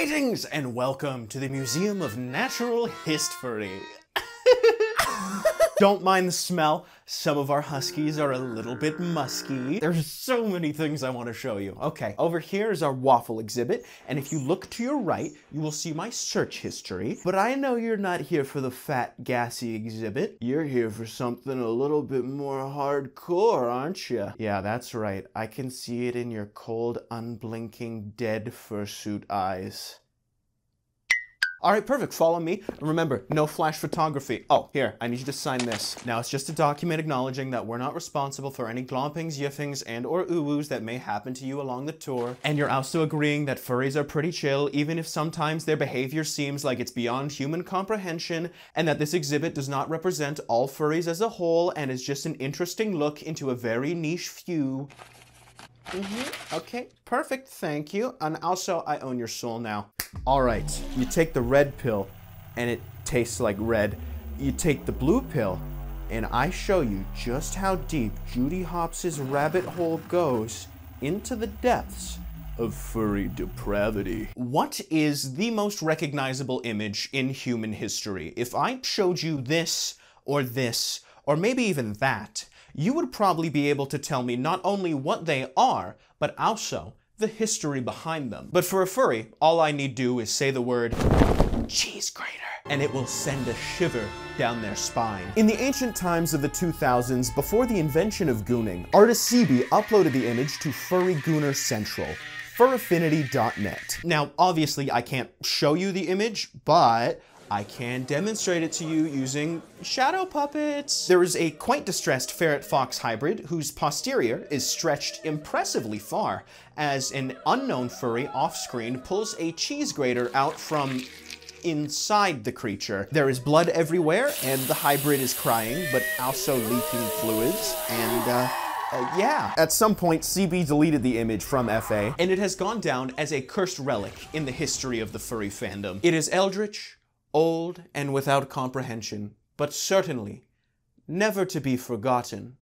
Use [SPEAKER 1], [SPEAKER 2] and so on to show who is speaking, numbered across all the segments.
[SPEAKER 1] Greetings and welcome to the Museum of Natural History. Don't mind the smell. Some of our huskies are a little bit musky. There's so many things I want to show you. Okay, over here is our waffle exhibit, and if you look to your right, you will see my search history. But I know you're not here for the fat, gassy exhibit. You're here for something a little bit more hardcore, aren't you? Yeah, that's right. I can see it in your cold, unblinking, dead fursuit eyes. Alright, perfect. Follow me. Remember, no flash photography. Oh, here, I need you to sign this. Now, it's just a document acknowledging that we're not responsible for any glompings, yiffings, and or uwoos that may happen to you along the tour. And you're also agreeing that furries are pretty chill, even if sometimes their behavior seems like it's beyond human comprehension, and that this exhibit does not represent all furries as a whole, and is just an interesting look into a very niche few. Okay, perfect, thank you. And also, I own your soul now. Alright, you take the red pill, and it tastes like red. You take the blue pill, and I show you just how deep Judy Hopps' rabbit hole goes into the depths of furry depravity. What is the most recognizable image in human history? If I showed you this, or maybe even that, you would probably be able to tell me not only what they are, but also the history behind them. But for a furry, all I need do is say the word cheese grater, and it will send a shiver down their spine. In the ancient times of the 2000s, before the invention of gooning, artist CB uploaded the image to Furry Gooner Central, furaffinity.net. Now, obviously, I can't show you the image, but I can demonstrate it to you using shadow puppets. There is a quite distressed ferret-fox hybrid whose posterior is stretched impressively far as an unknown furry off-screen pulls a cheese grater out from inside the creature. There is blood everywhere, and the hybrid is crying, but also leaking fluids, and yeah. At some point, CB deleted the image from FA, and it has gone down as a cursed relic in the history of the furry fandom. It is eldritch, old, and without comprehension, but certainly never to be forgotten.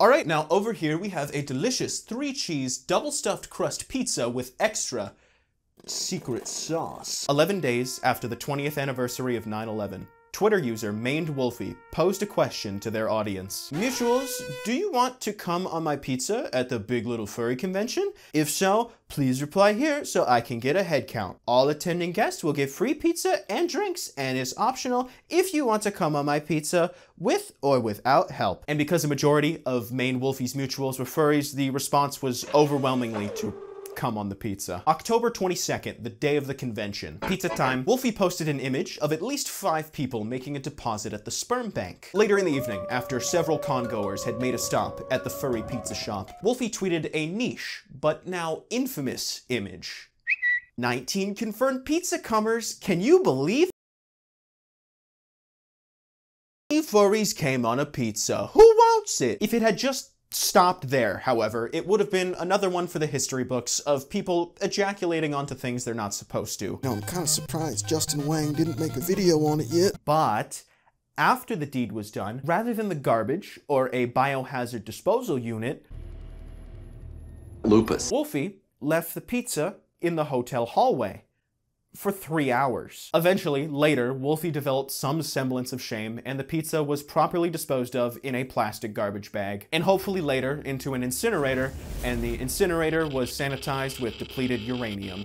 [SPEAKER 1] Alright, now over here we have a delicious 3-cheese double-stuffed crust pizza with extra secret sauce. 11 days after the 20th anniversary of 9/11, Twitter user Maned Wolfie posed a question to their audience. Mutuals, do you want to come on my pizza at the Big Little Furry Convention? If so, please reply here so I can get a head count. All attending guests will get free pizza and drinks, and it's optional if you want to come on my pizza with or without help. And because a majority of Maned Wolfie's mutuals were furries, the response was overwhelmingly to come on the pizza. October 22nd, the day of the convention. Pizza time. Wolfie posted an image of at least 5 people making a deposit at the sperm bank. Later in the evening, after several congoers had made a stop at the furry pizza shop, Wolfie tweeted a niche, but now infamous image. 19 confirmed pizza comers. Can you believe furries came on a pizza? Who wants it? If it had just stopped there, however, it would have been another one for the history books of people ejaculating onto things they're not supposed to.
[SPEAKER 2] No, I'm kind of surprised Justin Wang didn't make a video on it yet.
[SPEAKER 1] But after the deed was done, rather than the garbage or a biohazard disposal unit,
[SPEAKER 3] lupus,
[SPEAKER 1] Wolfie left the pizza in the hotel hallway for 3 hours. Eventually, later, Wolfie developed some semblance of shame, and the pizza was properly disposed of in a plastic garbage bag, and hopefully later into an incinerator, and the incinerator was sanitized with depleted uranium.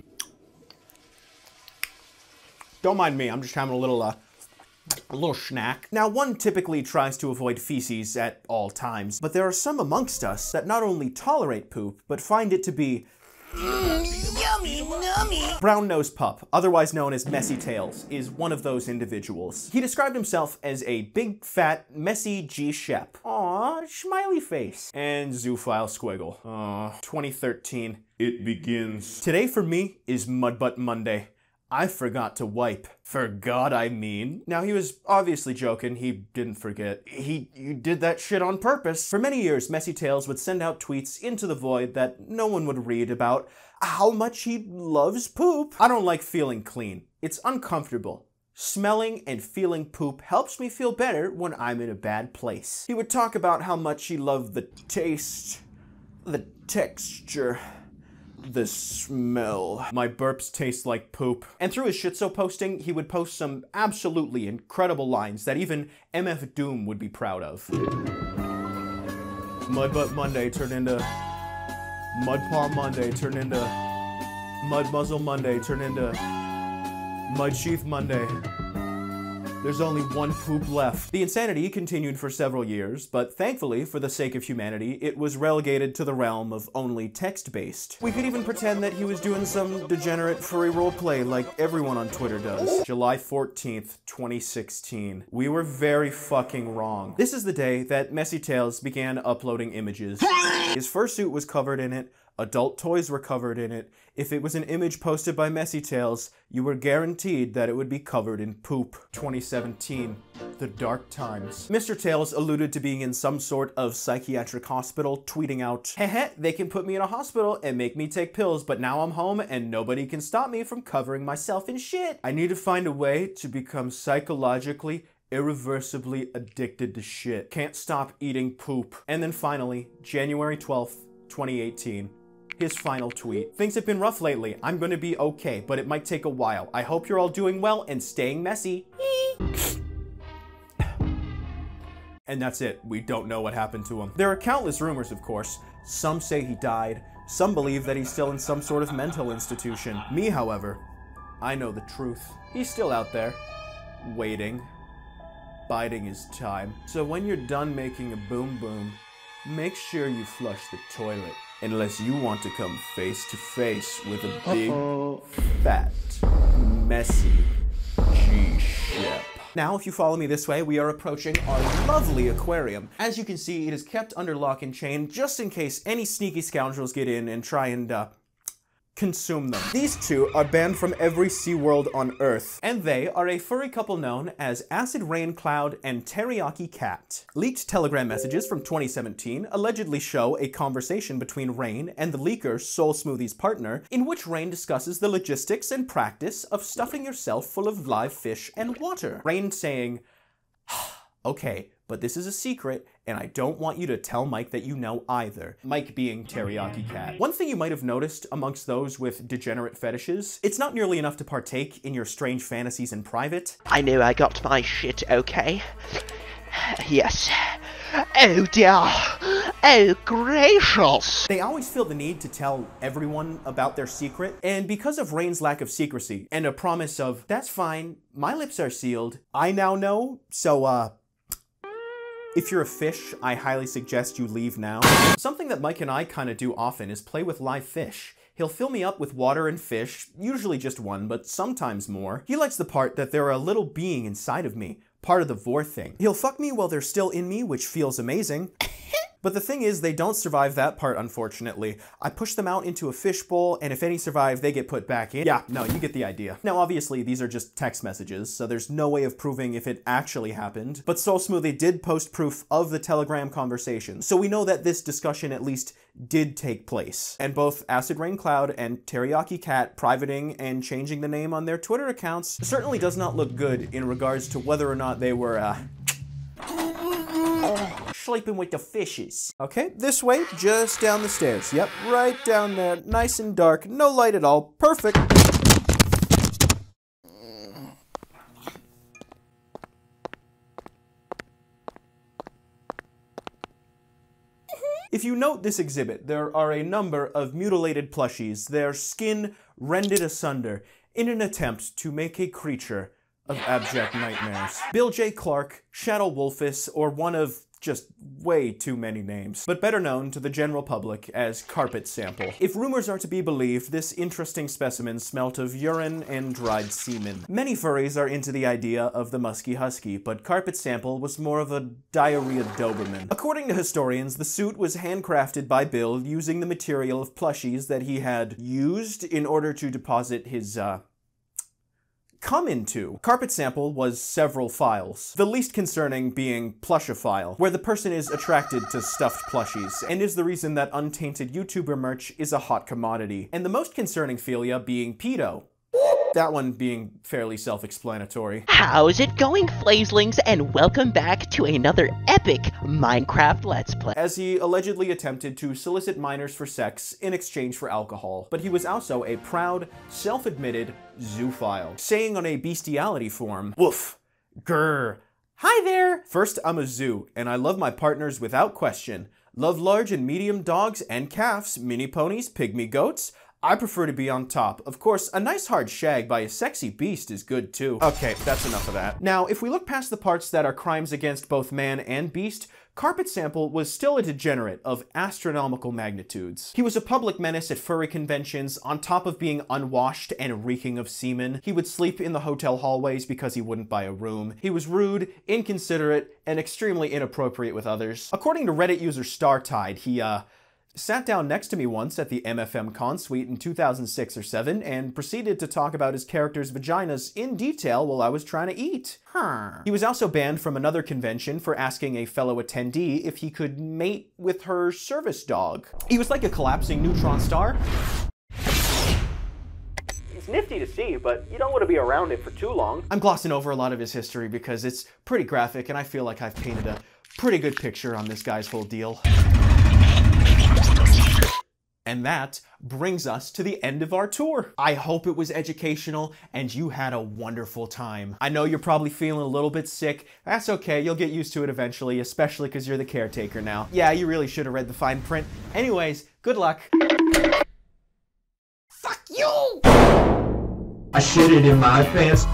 [SPEAKER 1] Don't mind me, I'm just having a little snack. Now, one typically tries to avoid feces at all times, but there are some amongst us that not only tolerate poop, but find it to be yummy, nummy. Brown Nose Pup, otherwise known as Messy Tails, is one of those individuals. He described himself as a big, fat, messy G-Shep. Aww, smiley face. And Zoophile Squiggle. Aww, 2013. It begins. Today for me is Mudbutt Monday. I forgot to wipe. Forgot, I mean. Now, he was obviously joking. He didn't forget. He did that shit on purpose. For many years, Messy Tails would send out tweets into the void that no one would read about how much he loves poop. I don't like feeling clean. It's uncomfortable. Smelling and feeling poop helps me feel better when I'm in a bad place. He would talk about how much he loved the taste, the texture, the smell. My burps taste like poop. And through his shitso posting, he would post some absolutely incredible lines that even MF Doom would be proud of. Mud Butt Monday turned into Mud Paw Monday, turned into Mud Muzzle Monday, turned into Mud Sheath Monday. There's only one poop left. The insanity continued for several years, but thankfully, for the sake of humanity, it was relegated to the realm of only text-based. We could even pretend that he was doing some degenerate furry roleplay like everyone on Twitter does. July 14th, 2016. We were very fucking wrong. This is the day that Messy Tales began uploading images. His fursuit was covered in it, adult toys were covered in it. If it was an image posted by Messy Tales, you were guaranteed that it would be covered in poop. 2017. The dark times. Mr. Tales alluded to being in some sort of psychiatric hospital, tweeting out, "Heh, they can put me in a hospital and make me take pills, but now I'm home and nobody can stop me from covering myself in shit. I need to find a way to become psychologically irreversibly addicted to shit. Can't stop eating poop." And then finally, January 12th, 2018. His final tweet. "Things have been rough lately. I'm gonna be okay, but it might take a while. I hope you're all doing well and staying messy." And that's it. We don't know what happened to him. There are countless rumors, of course. Some say he died. Some believe that he's still in some sort of mental institution. Me, however, I know the truth. He's still out there, waiting, biding his time. So when you're done making a boom boom, make sure you flush the toilet. Unless you want to come face to face with a big, fat, messy G-ship. Now, if you follow me this way, we are approaching our lovely aquarium. As you can see, it is kept under lock and chain just in case any sneaky scoundrels get in and try and, consume them. These two are banned from every SeaWorld on Earth, and they are a furry couple known as Acid Rain Cloud and Teriyaki Cat. Leaked Telegram messages from 2017 allegedly show a conversation between Rain and the leaker Soul Smoothie's partner, in which Rain discusses the logistics and practice of stuffing yourself full of live fish and water. Rain saying, "Okay, but this is a secret, and I don't want you to tell Mike that you know either." Mike being Teriyaki Cat. One thing you might have noticed amongst those with degenerate fetishes, it's not nearly enough to partake in your strange fantasies in private.
[SPEAKER 3] "I know I got my shit okay. Yes. Oh dear. Oh gracious."
[SPEAKER 1] They always feel the need to tell everyone about their secret, and because of Rain's lack of secrecy and a promise of, "That's fine, my lips are sealed, I now know, so if you're a fish, I highly suggest you leave now." Something that Mike and I kind of do often is play with live fish. He'll fill me up with water and fish, usually just one, but sometimes more. He likes the part that they're a little being inside of me, part of the vor thing. He'll fuck me while they're still in me, which feels amazing. But the thing is, they don't survive that part, unfortunately. I push them out into a fishbowl, and if any survive, they get put back in. Yeah, no, you get the idea. Now, obviously, these are just text messages, so there's no way of proving if it actually happened. But Soul Smoothie did post proof of the Telegram conversation, so we know that this discussion at least did take place. And both Acid Rain Cloud and Teriyaki Cat privating and changing the name on their Twitter accounts certainly does not look good in regards to whether or not they were, sleeping with the fishes. Okay, this way, just down the stairs. Yep, right down there, nice and dark, no light at all, perfect. If you note this exhibit, there are a number of mutilated plushies, their skin rended asunder, in an attempt to make a creature of abject nightmares. Bill J. Clark, Shadow Wolfus, or one of just way too many names, but better known to the general public as Carpet Sample. If rumors are to be believed, this interesting specimen smelt of urine and dried semen. Many furries are into the idea of the musky husky, but Carpet Sample was more of a diarrhea Doberman. According to historians, the suit was handcrafted by Bill using the material of plushies that he had used in order to deposit his, come into. Carpet Sample was several files, the least concerning being Plushophile, where the person is attracted to stuffed plushies, and is the reason that untainted YouTuber merch is a hot commodity, and the most concerning philia being pedo. That one being fairly self-explanatory.
[SPEAKER 3] How's it going, Flazelings? And welcome back to another epic Minecraft Let's Play.
[SPEAKER 1] As he allegedly attempted to solicit minors for sex in exchange for alcohol, but he was also a proud, self-admitted zoophile, saying on a bestiality forum, "Woof, grr, hi there! First, I'm a zoo, and I love my partners without question. Love large and medium dogs and calves, mini ponies, pygmy goats. I prefer to be on top. Of course, a nice hard shag by a sexy beast is good too." Okay, that's enough of that. Now, if we look past the parts that are crimes against both man and beast, Carpet Sample was still a degenerate of astronomical magnitudes. He was a public menace at furry conventions, on top of being unwashed and reeking of semen. He would sleep in the hotel hallways because he wouldn't buy a room. He was rude, inconsiderate, and extremely inappropriate with others. According to Reddit user StarTide, he, sat down next to me once at the MFM Con Suite in 2006 or 7 and proceeded to talk about his character's vaginas in detail while I was trying to eat. He was also banned from another convention for asking a fellow attendee if he could mate with her service dog. He was like a collapsing neutron star. It's nifty to see, but you don't want to be around it for too long. I'm glossing over a lot of his history because it's pretty graphic and I feel like I've painted a pretty good picture on this guy's whole deal. And that brings us to the end of our tour. I hope it was educational and you had a wonderful time. I know you're probably feeling a little bit sick. That's okay, you'll get used to it eventually, especially because you're the caretaker now. Yeah, you really should have read the fine print. Anyways, good luck. Fuck you!
[SPEAKER 4] I shit it in my pants.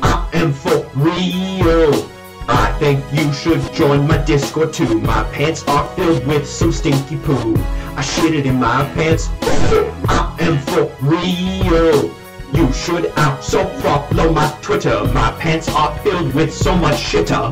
[SPEAKER 4] I am for real. I think you should join my Discord too. My pants are filled with some stinky poo. I shit it in my pants. I am for real. You should also follow my Twitter. My pants are filled with so much shitter.